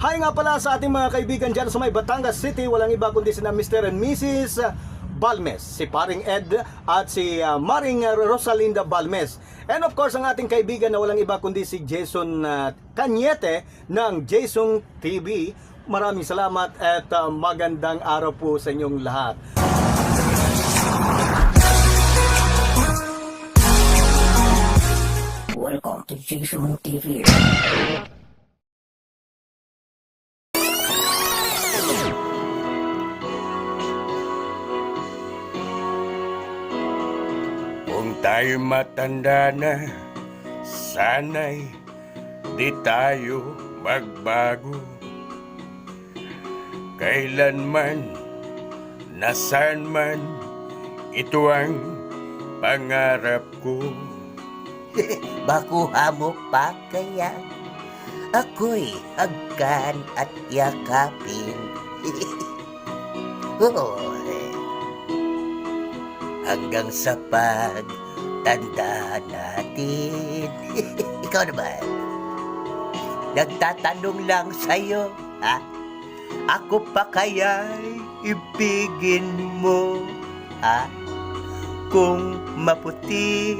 Hi nga pala sa ating mga kaibigan dyan sa may Batangas City. Walang iba kundi sina Mr. and Mrs. Balmes, si Paring Ed at si Maring Rosalinda Balmes. And of course, ang ating kaibigan na walang iba kundi si Jason Cañete ng Jason TV. Maraming salamat at magandang araw po sa inyong lahat. Welcome to Jason TV. Kung tayo matanda na, sana'y di tayo magbago. Kailanman, nasaan man, ito ang pangarap ko. Bakuha mo pa kaya ako'y hagkan at yakapin. Hanggang sa pagtanda natin. Ikaw naman, nagtatanong lang sa'yo, ha? Ako pa kaya'y ibigin mo, ha? Kung maputi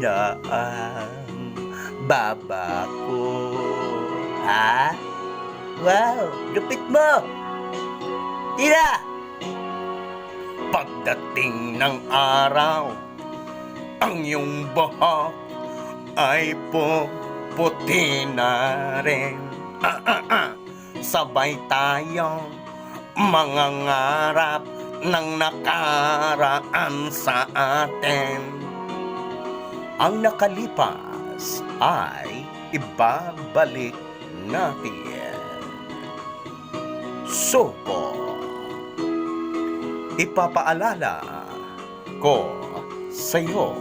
na ang baba ko, ha? Wow, lupit mo! Tira! Pagdating ng araw, ang iyong buhok ay puputi na rin. Sabay tayong mangangarap ng nakaraan sa atin. Ang nakalipas ay ibabalik natin. Suko. Ipapaalala ko sa'yo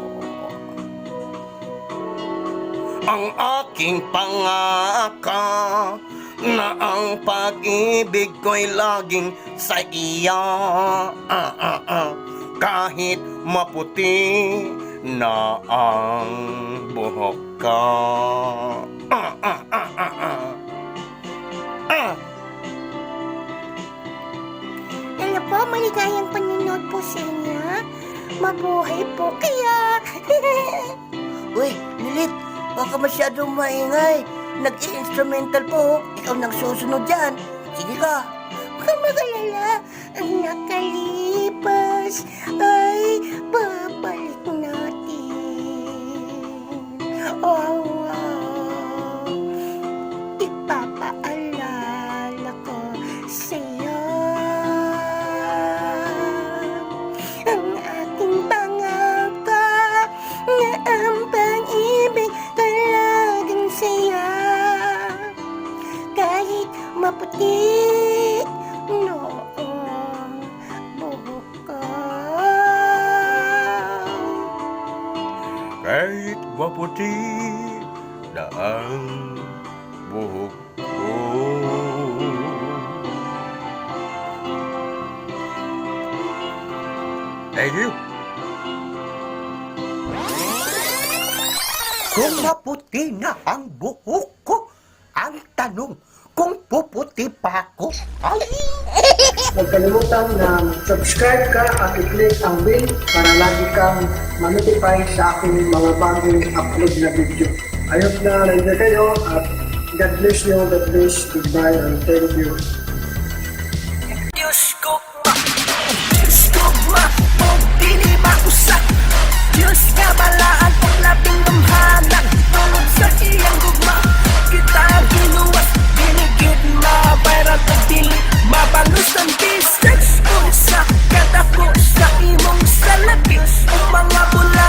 ang aking pangako na ang pag-ibig ko'y laging sa iyo. Kahit maputi na ang buhok ko. Hello po, maligayang panonood po sa inyo. Mabuhay po kaya. Uy, Lilit, baka masyadong maingay. Nag-i-instrumental po. Ikaw nang susunod dyan. Sige ka. Huwag kang mag-alala. Ang nakalipas ay babalik natin. Oh, wow. Ipapaalala ko sa'yo ang aking pangako na ang pag-ibig ko'y laging sa'yo. Kahit maputi noong buhok ko. Kahit maputi na ang buhok ko. Thank you. Kung maputi na ang buhok ko, ang tanong, kung puputi pa ako, ay... Huwag kalimutan na subscribe ka at i-click ang bell para lagi kang ma-notify sa aking mga bagong upload na video. Ayos na nandiyan kayo at God bless you, God bless, goodbye and thank you. Diyos ko ma, kung dili makusak, Diyos nga balaan kung labing damhanan, tulad sa iyang gugma, kita ginuwas, binigid na viral at dili, mabalus ang distance, kung sa katako sa imong salabis, mga bula